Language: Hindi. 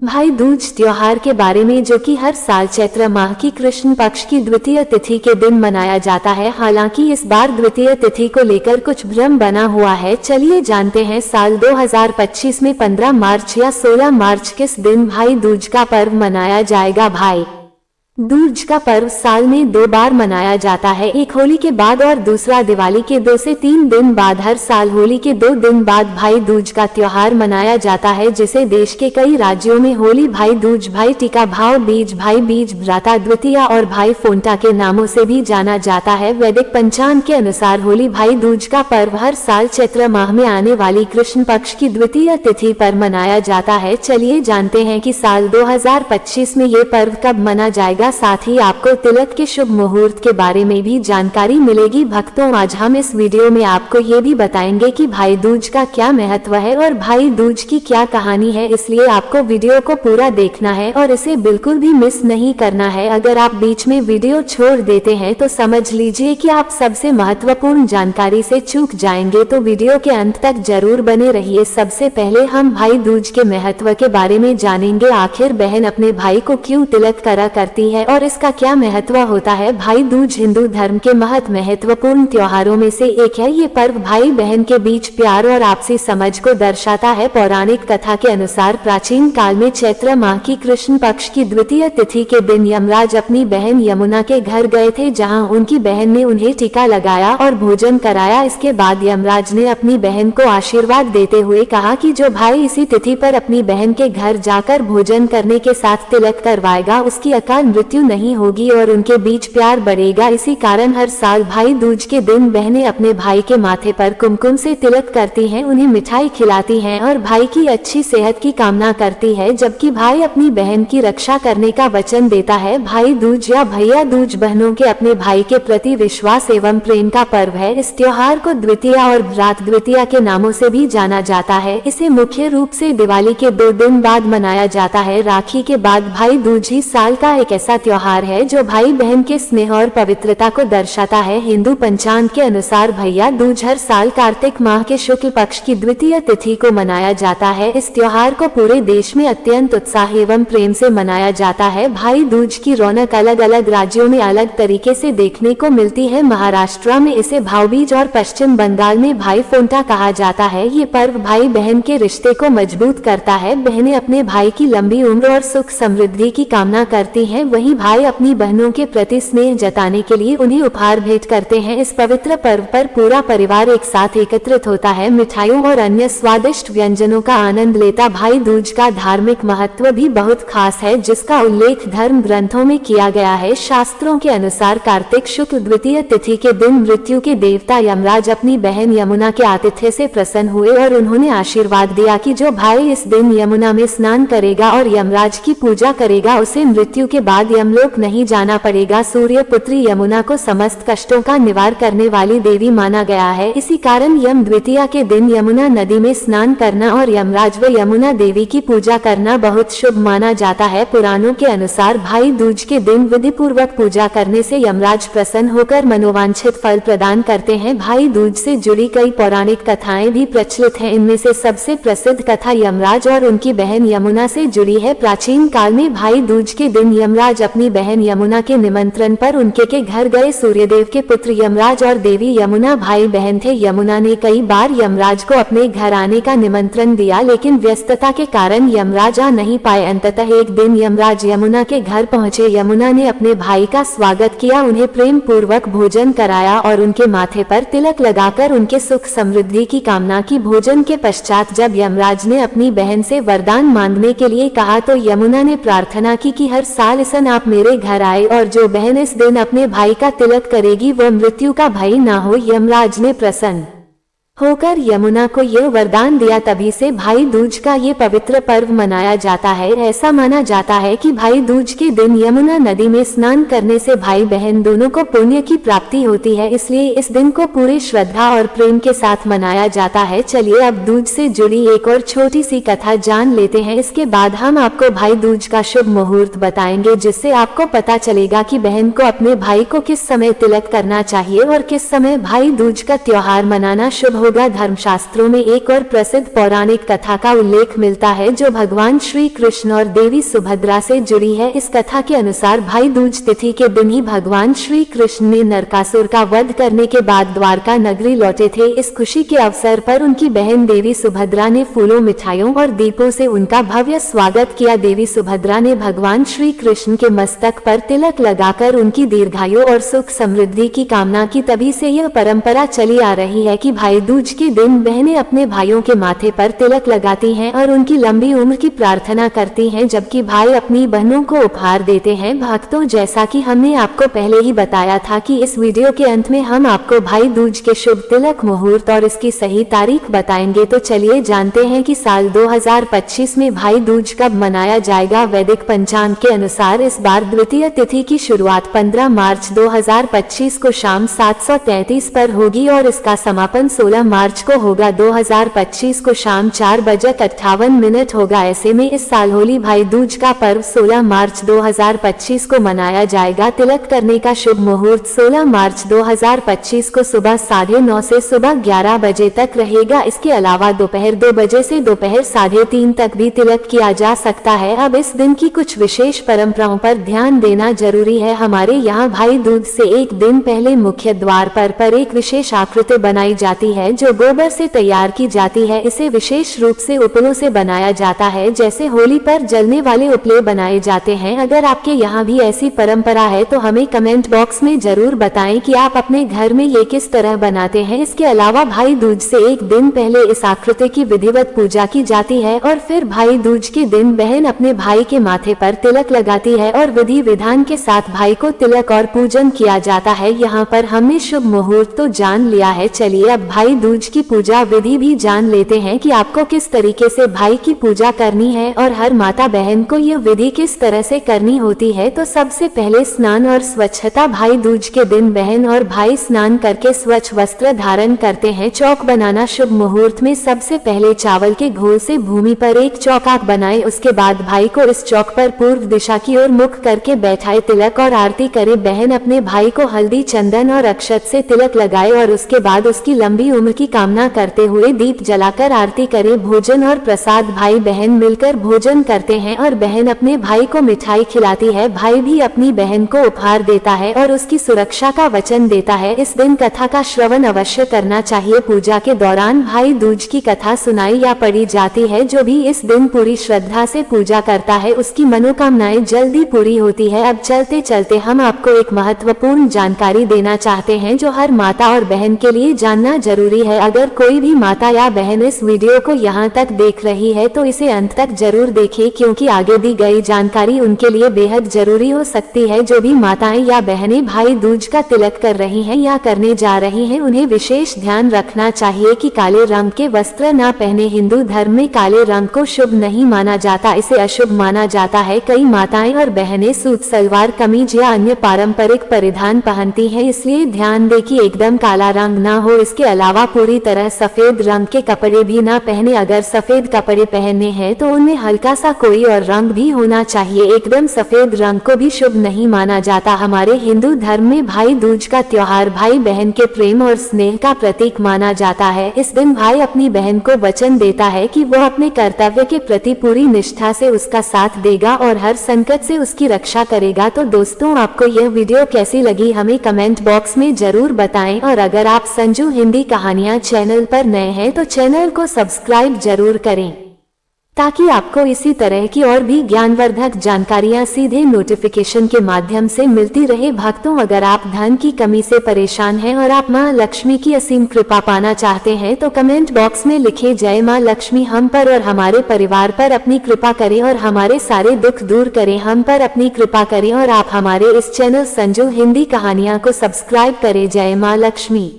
भाई दूज त्योहार के बारे में जो कि हर साल चैत्र माह की कृष्ण पक्ष की द्वितीय तिथि के दिन मनाया जाता है। हालांकि इस बार द्वितीय तिथि को लेकर कुछ भ्रम बना हुआ है। चलिए जानते हैं साल 2025 में 15 मार्च या 16 मार्च किस दिन भाई दूज का पर्व मनाया जाएगा। भाई दूज का पर्व साल में 2 बार मनाया जाता है, एक होली के बाद और दूसरा दिवाली के 2 से 3 दिन बाद। हर साल होली के 2 दिन बाद भाई दूज का त्योहार मनाया जाता है, जिसे देश के कई राज्यों में होली, भाई दूज, भाई टीका, भाव बीज, भाई बीज, भ्राता द्वितीया और भाई फोंटा के नामों से भी जाना जाता है। वैदिक पंचांग के अनुसार होली भाई दूज का पर्व हर साल चैत्र माह में आने वाली कृष्ण पक्ष की द्वितीय तिथि पर मनाया जाता है। चलिए जानते हैं कि साल 2025 में ये पर्व कब मना जाएगा। साथ ही आपको तिलक के शुभ मुहूर्त के बारे में भी जानकारी मिलेगी। भक्तों, आज हम इस वीडियो में आपको ये भी बताएंगे कि भाई दूज का क्या महत्व है और भाई दूज की क्या कहानी है, इसलिए आपको वीडियो को पूरा देखना है और इसे बिल्कुल भी मिस नहीं करना है। अगर आप बीच में वीडियो छोड़ देते हैं तो समझ लीजिए कि आप सबसे महत्वपूर्ण जानकारी से चूक जाएंगे, तो वीडियो के अंत तक जरूर बने रहिए। सबसे पहले हम भाई दूज के महत्व के बारे में जानेंगे। आखिर बहन अपने भाई को क्यों तिलक करा करती है और इसका क्या महत्व होता है। भाई दूज हिंदू धर्म के महत्वपूर्ण त्योहारों में से एक है। ये पर्व भाई बहन के बीच प्यार और आपसी समझ को दर्शाता है। पौराणिक कथा के अनुसार प्राचीन काल में चैत्र माह की कृष्ण पक्ष की द्वितीय तिथि के दिन यमराज अपनी बहन यमुना के घर गए थे, जहां उनकी बहन ने उन्हें टीका लगाया और भोजन कराया। इसके बाद यमराज ने अपनी बहन को आशीर्वाद देते हुए कहा कि जो भाई इसी तिथि पर अपनी बहन के घर जाकर भोजन करने के साथ तिलक करवाएगा, उसकी अकाल मृत्यु नहीं होगी और उनके बीच प्यार बढ़ेगा। इसी कारण हर साल भाई दूज के दिन बहनें अपने भाई के माथे पर कुमकुम से तिलक करती हैं, उन्हें मिठाई खिलाती हैं और भाई की अच्छी सेहत की कामना करती है, जबकि भाई अपनी बहन की रक्षा करने का वचन देता है। भाई दूज या भैया दूज बहनों के अपने भाई के प्रति विश्वास एवं प्रेम का पर्व है। इस त्योहार को द्वितीया और भ्रात द्वितीया के नामों से भी जाना जाता है। इसे मुख्य रूप से दिवाली के 2 दिन बाद मनाया जाता है। राखी के बाद भाई दूज ही साल का एक ऐसा त्योहार है जो भाई बहन के स्नेह और पवित्रता को दर्शाता है। हिंदू पंचांग के अनुसार भैया दूज हर साल कार्तिक माह के शुक्ल पक्ष की द्वितीय तिथि को मनाया जाता है। इस त्योहार को पूरे देश में अत्यंत उत्साह एवं प्रेम से मनाया जाता है। भाई दूज की रौनक अलग अलग राज्यों में अलग तरीके से देखने को मिलती है। महाराष्ट्र में इसे भावबीज और पश्चिम बंगाल में भाई फोंटा कहा जाता है। ये पर्व भाई बहन के रिश्ते को मजबूत करता है। बहनें अपने भाई की लंबी उम्र और सुख समृद्धि की कामना करती हैं, वहीं भाई अपनी बहनों के प्रति स्नेह जताने के लिए उन्हें उपहार भेंट करते हैं। इस पवित्र पर्व पर पूरा परिवार एक साथ एकत्रित होता है, मिठाइयों और अन्य स्वादिष्ट व्यंजनों का आनंद लेता। भाई दूज का धार्मिक महत्व भी बहुत खास है, जिसका उल्लेख धर्म ग्रंथों में किया गया है। शास्त्रों के अनुसार कार्तिक शुक्ल द्वितीय तिथि के दिन मृत्यु के देवता यमराज अपनी बहन यमुना के आतिथ्य से प्रसन्न हुए और उन्होंने आशीर्वाद दिया कि जो भाई इस दिन यमुना में स्नान करेगा और यमराज की पूजा करेगा, उसे मृत्यु के बाद यमलोक नहीं जाना पड़ेगा। सूर्य पुत्री यमुना को समस्त कष्टों का निवार करने वाली देवी माना गया है। इसी कारण यम द्वितीया के दिन यमुना नदी में स्नान करना और यमराज व यमुना देवी की पूजा करना बहुत शुभ माना जाता है। पुराणों के अनुसार भाई दूज के दिन विधि पूर्वक पूजा करने से यमराज प्रसन्न होकर मनोवांछित फल प्रदान करते हैं। भाई दूज से जुड़ी कई पौराणिक कथाएं भी प्रचलित हैं। इनमें से सबसे प्रसिद्ध कथा यमराज और उनकी बहन यमुना से जुड़ी है। प्राचीन काल में भाई दूज के दिन यमराज अपनी बहन यमुना के निमंत्रण पर उनके के घर गए। सूर्यदेव के पुत्र यमराज और देवी यमुना भाई बहन थे। यमुना ने कई बार यमराज को अपने घर आने का निमंत्रण दिया, लेकिन व्यस्तता के कारण यमराज आ नहीं पाए। अंततः एक दिन यमराज यमुना के घर पहुंचे। यमुना ने अपने भाई का स्वागत किया, उन्हें प्रेम पूर्वक भोजन कराया और उनके माथे पर तिलक लगाकर उनके सुख समृद्धि की कामना की। भोजन के पश्चात जब यमराज ने अपनी बहन से वरदान मांगने के लिए कहा, तो यमुना ने प्रार्थना की कि हर साल सन आप मेरे घर आए और जो बहन इस दिन अपने भाई का तिलक करेगी वह मृत्यु का भय ना हो। यमराज ने प्रसन्न होकर यमुना को यह वरदान दिया। तभी से भाई दूज का ये पवित्र पर्व मनाया जाता है। ऐसा माना जाता है कि भाई दूज के दिन यमुना नदी में स्नान करने से भाई बहन दोनों को पुण्य की प्राप्ति होती है, इसलिए इस दिन को पूरी श्रद्धा और प्रेम के साथ मनाया जाता है। चलिए अब दूज से जुड़ी एक और छोटी सी कथा जान लेते हैं। इसके बाद हम आपको भाई दूज का शुभ मुहूर्त बताएंगे, जिससे आपको पता चलेगा कि बहन को अपने भाई को किस समय तिलक करना चाहिए और किस समय भाई दूज का त्योहार मनाना शुभ होगा। धर्मशास्त्रों में एक और प्रसिद्ध पौराणिक कथा का उल्लेख मिलता है जो भगवान श्री कृष्ण और देवी सुभद्रा से जुड़ी है। इस कथा के अनुसार भाई दूज तिथि के दिन ही भगवान श्री कृष्ण ने नरकासुर का वध करने के बाद द्वारका नगरी लौटे थे। इस खुशी के अवसर पर उनकी बहन देवी सुभद्रा ने फूलों, मिठाइयों और दीपों से उनका भव्य स्वागत किया। देवी सुभद्रा ने भगवान श्री कृष्ण के मस्तक पर तिलक लगाकर उनकी दीर्घायु और सुख समृद्धि की कामना की। तभी से यह परंपरा चली आ रही है कि भाई दूज के दिन बहनें अपने भाइयों के माथे पर तिलक लगाती हैं और उनकी लंबी उम्र की प्रार्थना करती हैं, जबकि भाई अपनी बहनों को उपहार देते हैं। भक्तों, जैसा कि हमने आपको पहले ही बताया था कि इस वीडियो के अंत में हम आपको भाई दूज के शुभ तिलक मुहूर्त और इसकी सही तारीख बताएंगे। तो चलिए जानते हैं कि साल 2025 में भाई दूज कब मनाया जाएगा। वैदिक पंचांग के अनुसार इस बार द्वितीय तिथि की शुरुआत 15 मार्च 2025 को शाम 7:33 पर होगी और इसका समापन 16 मार्च को होगा। 2025 को शाम 4:58 होगा। ऐसे में इस साल होली भाई दूज का पर्व 16 मार्च 2025 को मनाया जाएगा। तिलक करने का शुभ मुहूर्त 16 मार्च 2025 को सुबह 9:30 से सुबह 11 बजे तक रहेगा। इसके अलावा दोपहर 2 बजे से दोपहर 3:30 तक भी तिलक किया जा सकता है। अब इस दिन की कुछ विशेष परंपराओं पर ध्यान देना जरूरी है। हमारे यहाँ भाई दूज से एक दिन पहले मुख्य द्वार पर एक विशेष आकृति बनाई जाती है जो गोबर से तैयार की जाती है। इसे विशेष रूप से उपलों से बनाया जाता है, जैसे होली पर जलने वाले उपले बनाए जाते हैं। अगर आपके यहाँ भी ऐसी परंपरा है तो हमें कमेंट बॉक्स में जरूर बताएं कि आप अपने घर में ये किस तरह बनाते हैं। इसके अलावा भाई दूज से एक दिन पहले इस आकृति की विधिवत पूजा की जाती है और फिर भाई दूज के दिन बहन अपने भाई के माथे पर तिलक लगाती है और विधि विधान के साथ भाई को तिलक और पूजन किया जाता है। यहाँ पर हमने शुभ मुहूर्त तो जान लिया है, चलिए अब भाई दूज की पूजा विधि भी जान लेते हैं कि आपको किस तरीके से भाई की पूजा करनी है और हर माता बहन को यह विधि किस तरह से करनी होती है। तो सबसे पहले स्नान और स्वच्छता। भाई दूज के दिन बहन और भाई स्नान करके स्वच्छ वस्त्र धारण करते हैं। चौक बनाना। शुभ मुहूर्त में सबसे पहले चावल के घोल से भूमि पर एक चौक बनाए। उसके बाद भाई को इस चौक पर पूर्व दिशा की ओर मुख करके बैठाए, तिलक और आरती करे। बहन अपने भाई को हल्दी, चंदन और अक्षत से तिलक लगाए और उसके बाद उसकी लंबी उम्र की कामना करते हुए दीप जलाकर आरती करे। भोजन और प्रसाद। भाई बहन मिलकर भोजन करते हैं और बहन अपने भाई को मिठाई खिलाती है। भाई भी अपनी बहन को उपहार देता है और उसकी सुरक्षा का वचन देता है। इस दिन कथा का श्रवण अवश्य करना चाहिए। पूजा के दौरान भाई दूज की कथा सुनाई या पढ़ी जाती है। जो भी इस दिन पूरी श्रद्धा से पूजा करता है उसकी मनोकामनाएं जल्दी पूरी होती है। अब चलते चलते हम आपको एक महत्वपूर्ण जानकारी देना चाहते हैं जो हर माता और बहन के लिए जानना जरूरी है। अगर कोई भी माता या बहन इस वीडियो को यहाँ तक देख रही है तो इसे अंत तक जरूर देखें, क्योंकि आगे दी गई जानकारी उनके लिए बेहद जरूरी हो सकती है। जो भी माताएं या बहनें भाई दूज का तिलक कर रही हैं या करने जा रही हैं, उन्हें विशेष ध्यान रखना चाहिए कि काले रंग के वस्त्र न पहने। हिंदू धर्म में काले रंग को शुभ नहीं माना जाता, इसे अशुभ माना जाता है। कई माताएं और बहनें सूट, सलवार कमीज या अन्य पारंपरिक परिधान पहनती हैं, इसलिए ध्यान दें कि एकदम काला रंग ना हो। इसके अलावा पूरी तरह सफेद रंग के कपड़े भी ना पहने। अगर सफेद कपड़े पहने हैं तो उनमें हल्का सा कोई और रंग भी होना चाहिए। एकदम सफेद रंग को भी शुभ नहीं माना जाता। हमारे हिंदू धर्म में भाई दूज का त्योहार भाई बहन के प्रेम और स्नेह का प्रतीक माना जाता है। इस दिन भाई अपनी बहन को वचन देता है कि वो अपने कर्तव्य के प्रति पूरी निष्ठा से उसका साथ देगा और हर संकट से उसकी रक्षा करेगा। तो दोस्तों, आपको यह वीडियो कैसी लगी हमें कमेंट बॉक्स में जरूर बताएं और अगर आप संजू हिंदी कहानियां चैनल पर नए हैं तो चैनल को सब्सक्राइब जरूर करें ताकि आपको इसी तरह की और भी ज्ञानवर्धक जानकारियां सीधे नोटिफिकेशन के माध्यम से मिलती रहे। भक्तों, अगर आप धन की कमी से परेशान हैं और आप मां लक्ष्मी की असीम कृपा पाना चाहते हैं तो कमेंट बॉक्स में लिखें जय मां लक्ष्मी हम पर और हमारे परिवार पर अपनी कृपा करें और हमारे सारे दुख दूर करें। हम पर अपनी कृपा करें और आप हमारे इस चैनल संजू हिंदी कहानियां को सब्सक्राइब करें। जय मां लक्ष्मी।